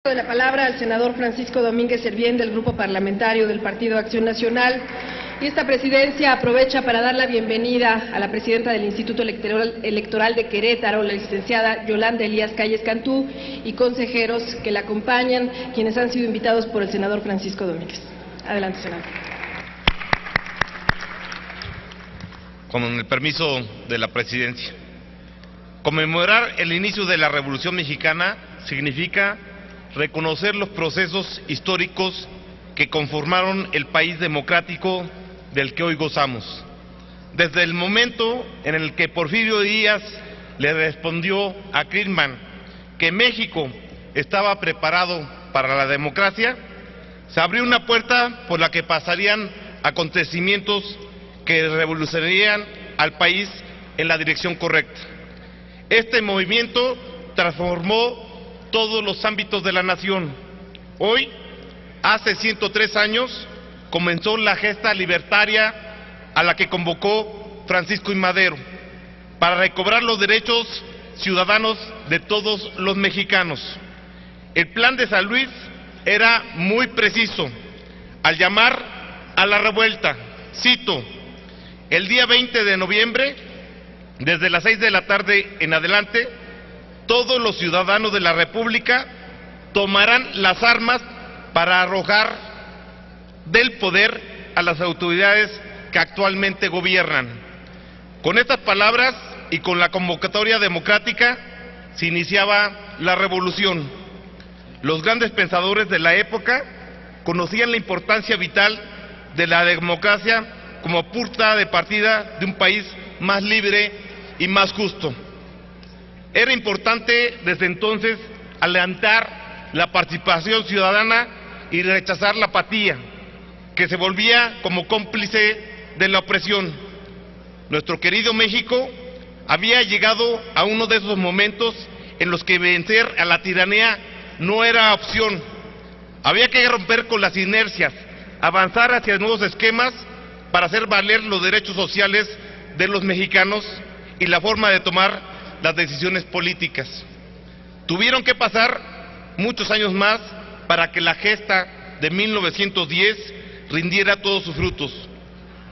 De la palabra al senador Francisco Domínguez Servién del Grupo Parlamentario del Partido Acción Nacional. Y esta presidencia aprovecha para dar la bienvenida a la presidenta del Instituto Electoral de Querétaro, la licenciada Yolanda Elías Calles Cantú, y consejeros que la acompañan, quienes han sido invitados por el senador Francisco Domínguez. Adelante, senador. Con el permiso de la presidencia. Conmemorar el inicio de la Revolución Mexicana significa reconocer los procesos históricos que conformaron el país democrático del que hoy gozamos. Desde el momento en el que Porfirio Díaz le respondió a Clitman que México estaba preparado para la democracia, se abrió una puerta por la que pasarían acontecimientos que revolucionarían al país en la dirección correcta. Este movimiento transformó todos los ámbitos de la nación. Hoy, hace 103 años, comenzó la gesta libertaria a la que convocó Francisco I. Madero para recobrar los derechos ciudadanos de todos los mexicanos. El plan de San Luis era muy preciso al llamar a la revuelta. Cito: el día 20 de noviembre, desde las 6 de la tarde en adelante, todos los ciudadanos de la República tomarán las armas para arrojar del poder a las autoridades que actualmente gobiernan. Con estas palabras y con la convocatoria democrática se iniciaba la revolución. Los grandes pensadores de la época conocían la importancia vital de la democracia como punta de partida de un país más libre y más justo. Era importante desde entonces alentar la participación ciudadana y rechazar la apatía, que se volvía como cómplice de la opresión. Nuestro querido México había llegado a uno de esos momentos en los que vencer a la tiranía no era opción. Había que romper con las inercias, avanzar hacia nuevos esquemas para hacer valer los derechos sociales de los mexicanos y la forma de tomar las decisiones políticas. Tuvieron que pasar muchos años más para que la gesta de 1910 rindiera todos sus frutos.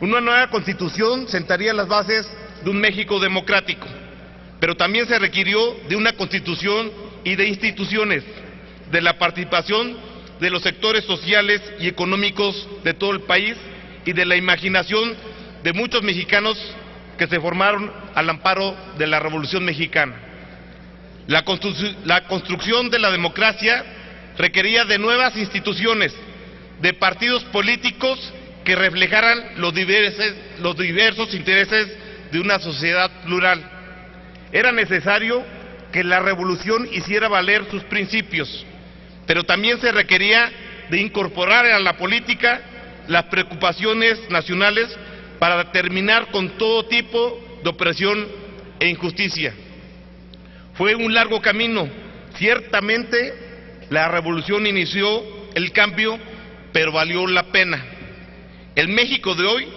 Una nueva constitución sentaría las bases de un México democrático, pero también se requirió de una constitución y de instituciones, de la participación de los sectores sociales y económicos de todo el país y de la imaginación de muchos mexicanos que se formaron al amparo de la Revolución Mexicana. La construcción de la democracia requería de nuevas instituciones, de partidos políticos que reflejaran los diversos intereses de una sociedad plural. Era necesario que la revolución hiciera valer sus principios, pero también se requería de incorporar a la política las preocupaciones nacionales para terminar con todo tipo de opresión e injusticia. Fue un largo camino. Ciertamente la revolución inició el cambio, pero valió la pena. El México de hoy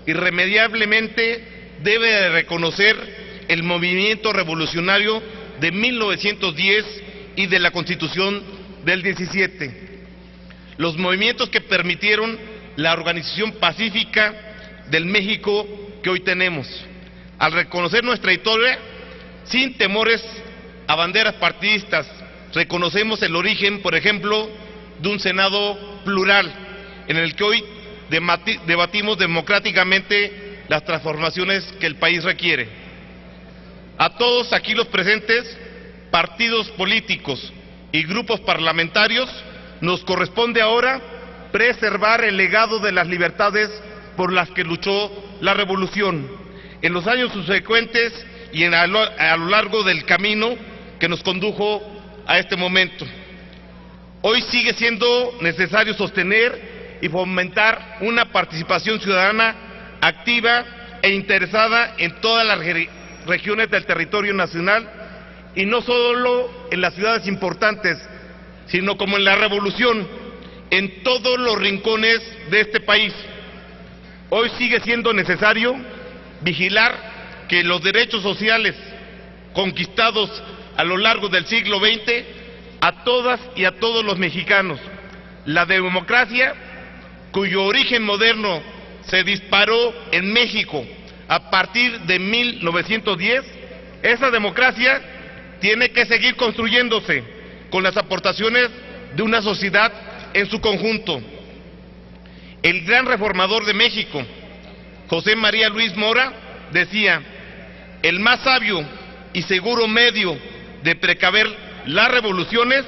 irremediablemente debe de reconocer el movimiento revolucionario de 1910 y de la Constitución del 17. Los movimientos que permitieron la organización pacífica del México que hoy tenemos. Al reconocer nuestra historia, sin temores a banderas partidistas, reconocemos el origen, por ejemplo, de un Senado plural, en el que hoy debatimos democráticamente las transformaciones que el país requiere. A todos aquí los presentes, partidos políticos y grupos parlamentarios, nos corresponde ahora preservar el legado de las libertades por las que luchó la revolución en los años subsecuentes y a lo largo del camino que nos condujo a este momento. Hoy sigue siendo necesario sostener y fomentar una participación ciudadana activa e interesada en todas las regiones del territorio nacional, y no solo en las ciudades importantes, sino como en la revolución, en todos los rincones de este país. Hoy sigue siendo necesario vigilar que los derechos sociales conquistados a lo largo del siglo XX a todas y a todos los mexicanos. La democracia, cuyo origen moderno se disparó en México a partir de 1910, esa democracia tiene que seguir construyéndose con las aportaciones de una sociedad en su conjunto. El gran reformador de México, José María Luis Mora, decía: el más sabio y seguro medio de precaver las revoluciones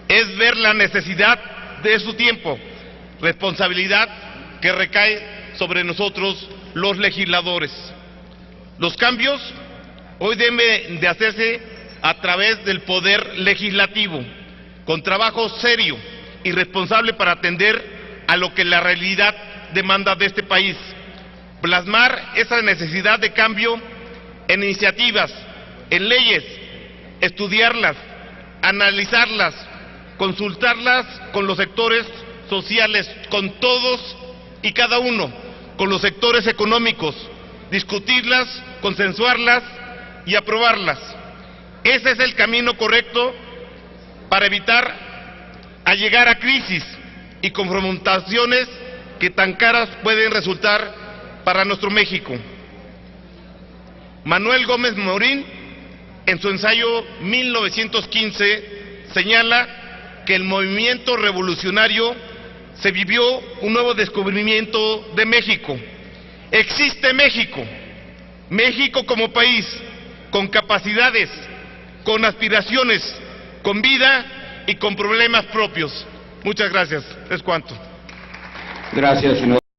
es ver la necesidad de su tiempo, responsabilidad que recae sobre nosotros los legisladores. Los cambios hoy deben de hacerse a través del poder legislativo, con trabajo serio y responsable para atender a lo que la realidad demanda de este país. Plasmar esa necesidad de cambio en iniciativas, en leyes, estudiarlas, analizarlas, consultarlas con los sectores sociales, con todos y cada uno, con los sectores económicos, discutirlas, consensuarlas y aprobarlas. Ese es el camino correcto para evitar llegar a crisis y confrontaciones que tan caras pueden resultar para nuestro México. Manuel Gómez Morín, en su ensayo 1915, señala que el movimiento revolucionario se vivió un nuevo descubrimiento de México. Existe México, México como país, con capacidades, con aspiraciones, con vida y con problemas propios. Muchas gracias. Es cuanto. Gracias, senador.